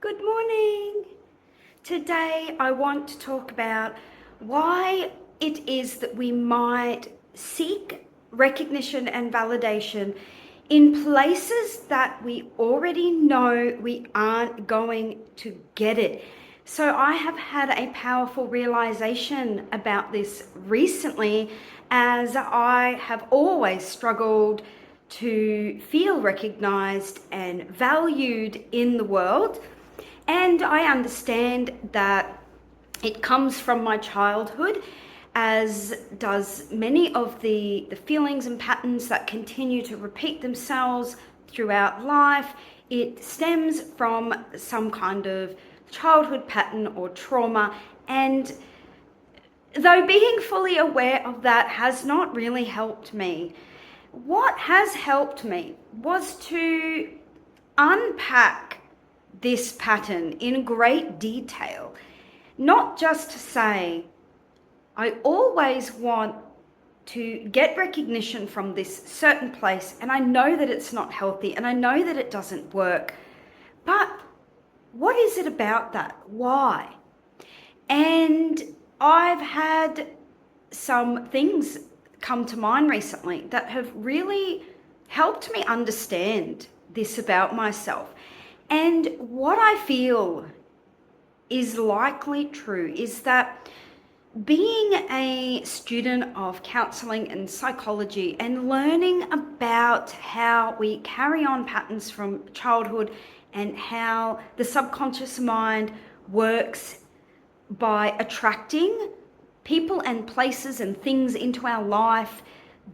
Good morning. Today I want to talk about why it is that we might seek recognition and validation in places that we already know we aren't going to get it. So I have had a powerful realization about this recently, as I have always struggled to feel recognized and valued in the world. And I understand that it comes from my childhood, as does many of the feelings and patterns that continue to repeat themselves throughout life. It stems from some kind of childhood pattern or trauma. And though being fully aware of that has not really helped me, what has helped me was to unpack this pattern in great detail. Not just to say, I always want to get recognition from this certain place, and I know that it's not healthy, and I know that it doesn't work. But what is it about that? Why? And I've had some things come to mind recently that have really helped me understand this about myself. And what I feel is likely true is that being a student of counseling and psychology and learning about how we carry on patterns from childhood and how the subconscious mind works by attracting people and places and things into our life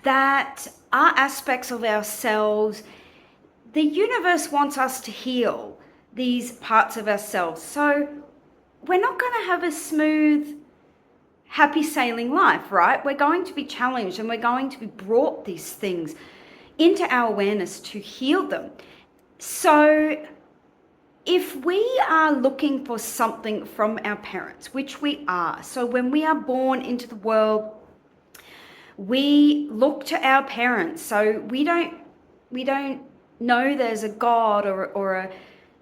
that are aspects of ourselves. The universe wants us to heal these parts of ourselves. So we're not going to have a smooth, happy sailing life, right? We're going to be challenged, and we're going to be brought these things into our awareness to heal them. So if we are looking for something from our parents, which we are, so when we are born into the world, we look to our parents. So we don't know there's a God or a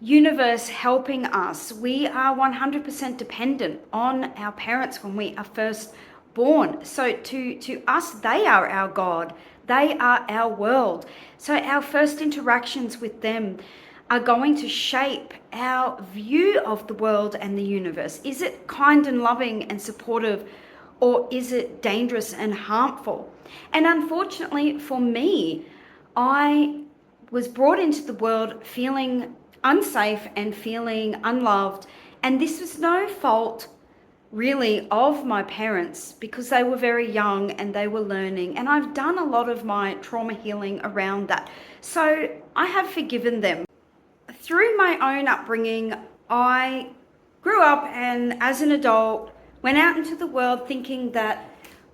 universe helping us. We are 100% dependent on our parents when we are first born. So to us, they are our God. They are our world. So our first interactions with them are going to shape our view of the world and the universe. Is it kind and loving and supportive, or is it dangerous and harmful? And unfortunately for me, I was brought into the world feeling unsafe and feeling unloved. And this was no fault really of my parents, because they were very young and they were learning. And I've done a lot of my trauma healing around that. So I have forgiven them. Through my own upbringing, I grew up and as an adult went out into the world thinking that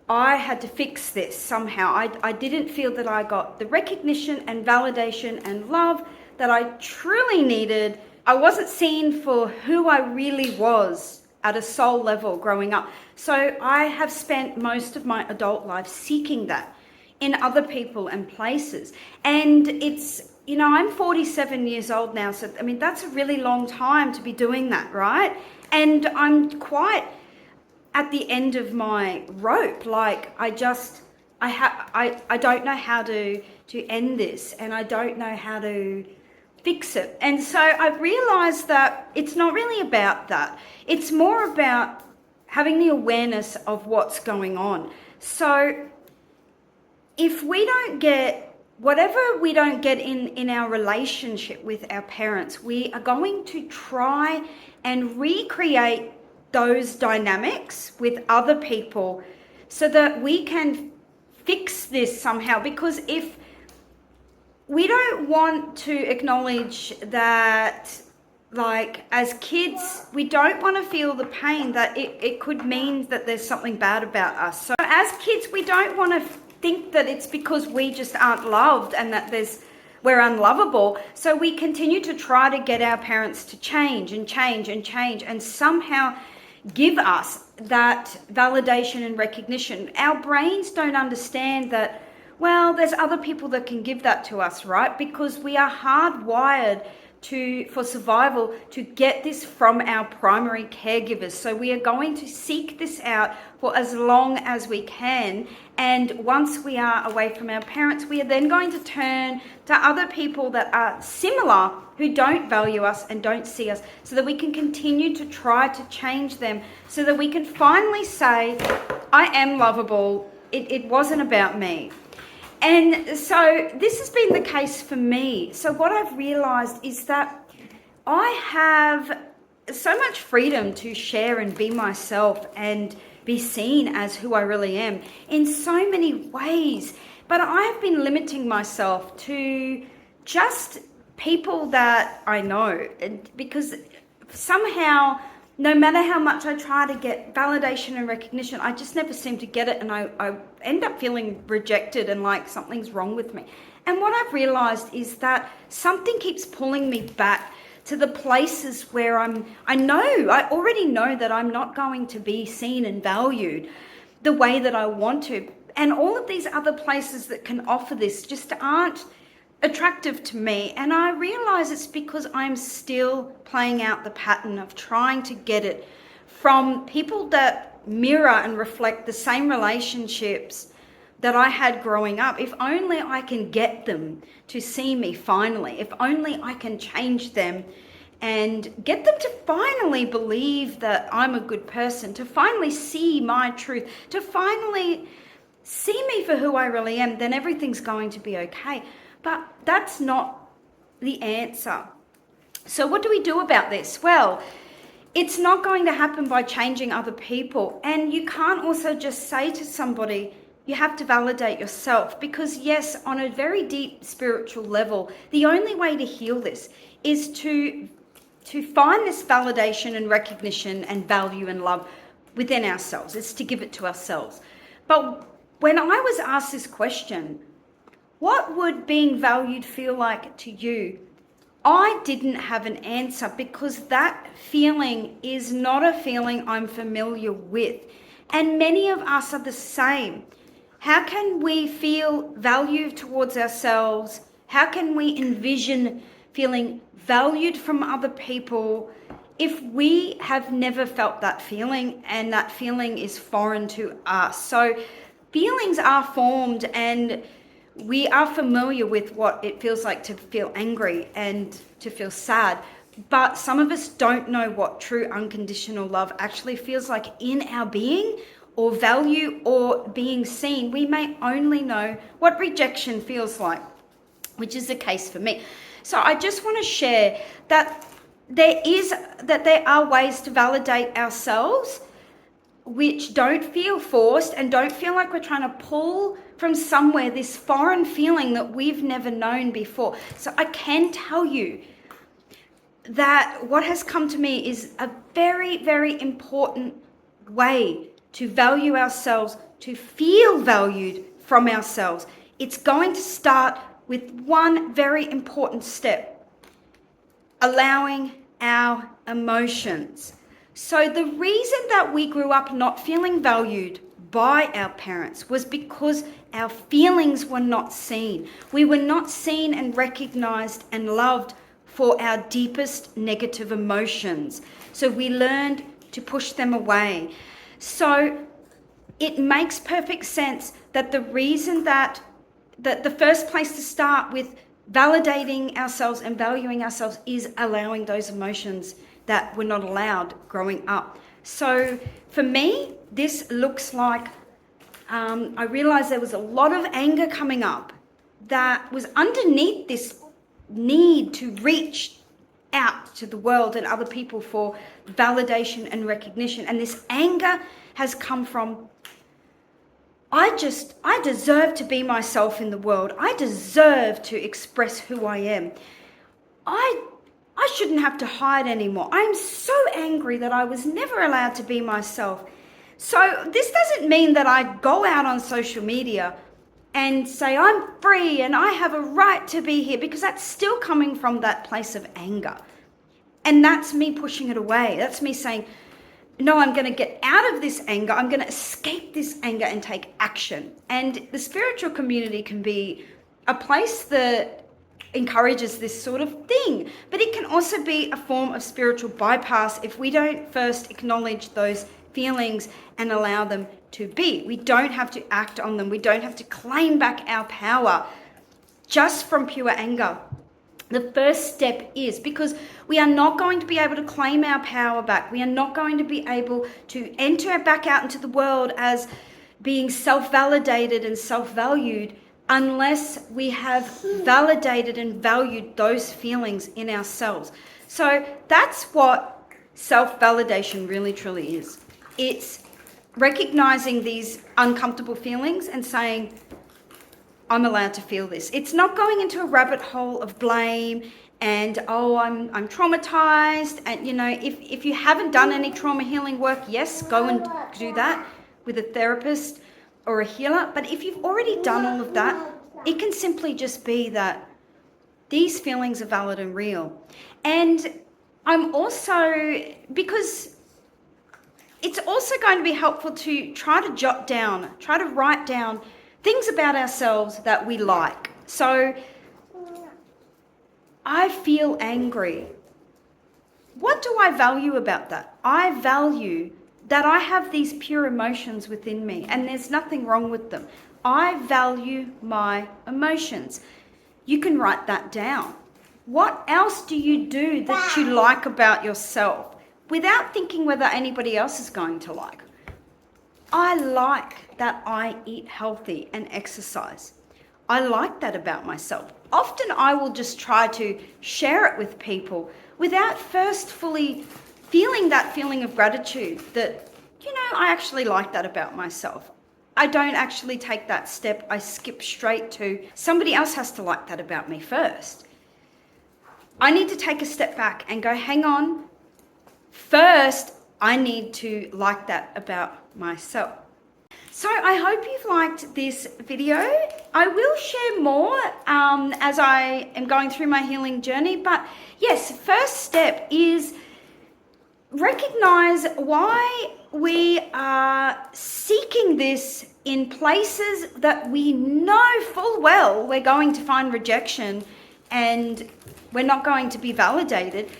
I had to fix this somehow. I didn't feel that I got the recognition and validation and love that I truly needed. I wasn't seen for who I really was at a soul level growing up. So I have spent most of my adult life seeking that in other people and places. And it's, I'm 47 years old now. So, that's a really long time to be doing that, right? And I'm quite at the end of my rope. Like I don't know how to end this, and I don't know how to fix it. And so I've realized that it's not really about that. It's more about having the awareness of what's going on. So if we don't get whatever we don't get in our relationship with our parents, we are going to try and recreate those dynamics with other people so that we can fix this somehow. Because if we don't want to acknowledge that, like as kids, we don't want to feel the pain that it could mean that there's something bad about us. So as kids, we don't want to think that it's because we just aren't loved and that we're unlovable. So we continue to try to get our parents to change and somehow give us that validation and recognition. Our brains don't understand that, well, there's other people that can give that to us, right? Because we are hardwired for survival to get this from our primary caregivers. So we are going to seek this out for as long as we can. And once we are away from our parents, we are then going to turn to other people that are similar, who don't value us and don't see us, so that we can continue to try to change them, so that we can finally say, I am lovable. It wasn't about me. And so this has been the case for me. So what I've realized is that I have so much freedom to share and be myself and be seen as who I really am in so many ways. But I have been limiting myself to just people that I know, because somehow, no matter how much I try to get validation and recognition, I just never seem to get it, and I end up feeling rejected and like something's wrong with me. And what I've realized is that something keeps pulling me back to the places where I already know that I'm not going to be seen and valued the way that I want to. And all of these other places that can offer this just aren't attractive to me. And I realize it's because I'm still playing out the pattern of trying to get it from people that mirror and reflect the same relationships that I had growing up. If only I can get them to see me finally, if only I can change them and get them to finally believe that I'm a good person, to finally see my truth, to finally see me for who I really am, then everything's going to be okay. But that's not the answer. So what do we do about this? Well, it's not going to happen by changing other people. And you can't also just say to somebody, you have to validate yourself. Because yes, on a very deep spiritual level, the only way to heal this is to find this validation and recognition and value and love within ourselves. It's to give it to ourselves. But when I was asked this question, what would being valued feel like to you? I didn't have an answer, because that feeling is not a feeling I'm familiar with. And many of us are the same. How can we feel value towards ourselves? How can we envision feeling valued from other people if we have never felt that feeling and that feeling is foreign to us? So feelings are formed, and we are familiar with what it feels like to feel angry and to feel sad, but some of us don't know what true unconditional love actually feels like in our being, or value, or being seen. We may only know what rejection feels like, which is the case for me. So I just want to share that there are ways to validate ourselves which don't feel forced and don't feel like we're trying to pull from somewhere this foreign feeling that we've never known before. So I can tell you that what has come to me is a very, very important way to value ourselves, to feel valued from ourselves. It's going to start with one very important step: allowing our emotions. So the reason that we grew up not feeling valued by our parents was because our feelings were not seen. We were not seen and recognized and loved for our deepest negative emotions. So we learned to push them away. So it makes perfect sense that the reason that the first place to start with validating ourselves and valuing ourselves is allowing those emotions that were not allowed growing up. So for me, this looks like I realized there was a lot of anger coming up that was underneath this need to reach out to the world and other people for validation and recognition. And this anger has come from, I deserve to be myself in the world. I deserve to express who I am. I shouldn't have to hide anymore. I'm so angry that I was never allowed to be myself. So this doesn't mean that I go out on social media and say I'm free and I have a right to be here, because that's still coming from that place of anger. And that's me pushing it away. That's me saying, no, I'm going to get out of this anger. I'm going to escape this anger and take action. And the spiritual community can be a place that encourages this sort of thing. But it can also be a form of spiritual bypass if we don't first acknowledge those feelings and allow them to be. We don't have to act on them. We don't have to claim back our power just from pure anger. The first step is, because we are not going to be able to claim our power back. We are not going to be able to enter back out into the world as being self-validated and self-valued unless we have validated and valued those feelings in ourselves. So that's what self-validation really truly is. It's recognizing these uncomfortable feelings and saying, I'm allowed to feel this. It's not going into a rabbit hole of blame and, I'm traumatized. And, if you haven't done any trauma healing work, yes, go and do that with a therapist or a healer. But if you've already done all of that, it can simply just be that these feelings are valid and real. And I'm also, because it's also going to be helpful to try to write down things about ourselves that we like. So, I feel angry. What do I value about that? I value that I have these pure emotions within me and there's nothing wrong with them. I value my emotions. You can write that down. What else do you do that you like about yourself without thinking whether anybody else is going to like? I like that I eat healthy and exercise. I like that about myself. Often I will just try to share it with people without first fully feeling that feeling of gratitude that, I actually like that about myself. I don't actually take that step. I skip straight to somebody else has to like that about me first. I need to take a step back and go, hang on. First, I need to like that about myself. So I hope you've liked this video. I will share more as I am going through my healing journey. But yes, first step is recognize why we are seeking this in places that we know full well we're going to find rejection and we're not going to be validated.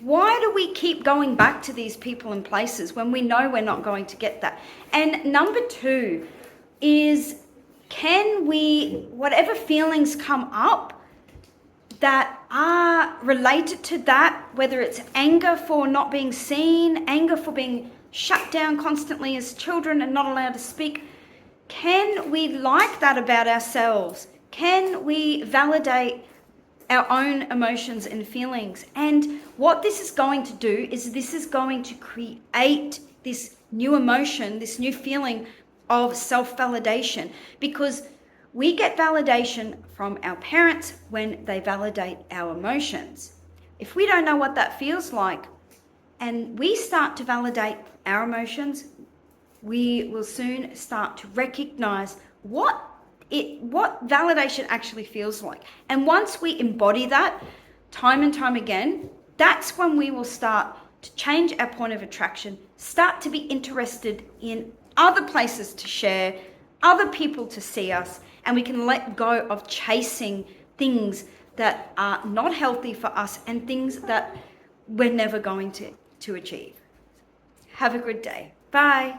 Why do we keep going back to these people and places when we know we're not going to get that? And number 2 is, can we, whatever feelings come up that are related to that, whether it's anger for not being seen, anger for being shut down constantly as children and not allowed to speak, can we like that about ourselves? Can we validate our own emotions and feelings? And what this is going to do is this is going to create this new emotion, this new feeling of self-validation, because we get validation from our parents when they validate our emotions. If we don't know what that feels like and we start to validate our emotions, we will soon start to recognize what validation actually feels like. And once we embody that time and time again, that's when we will start to change our point of attraction, start to be interested in other places to share, other people to see us, and we can let go of chasing things that are not healthy for us and things that we're never going to achieve. Have a good day. Bye.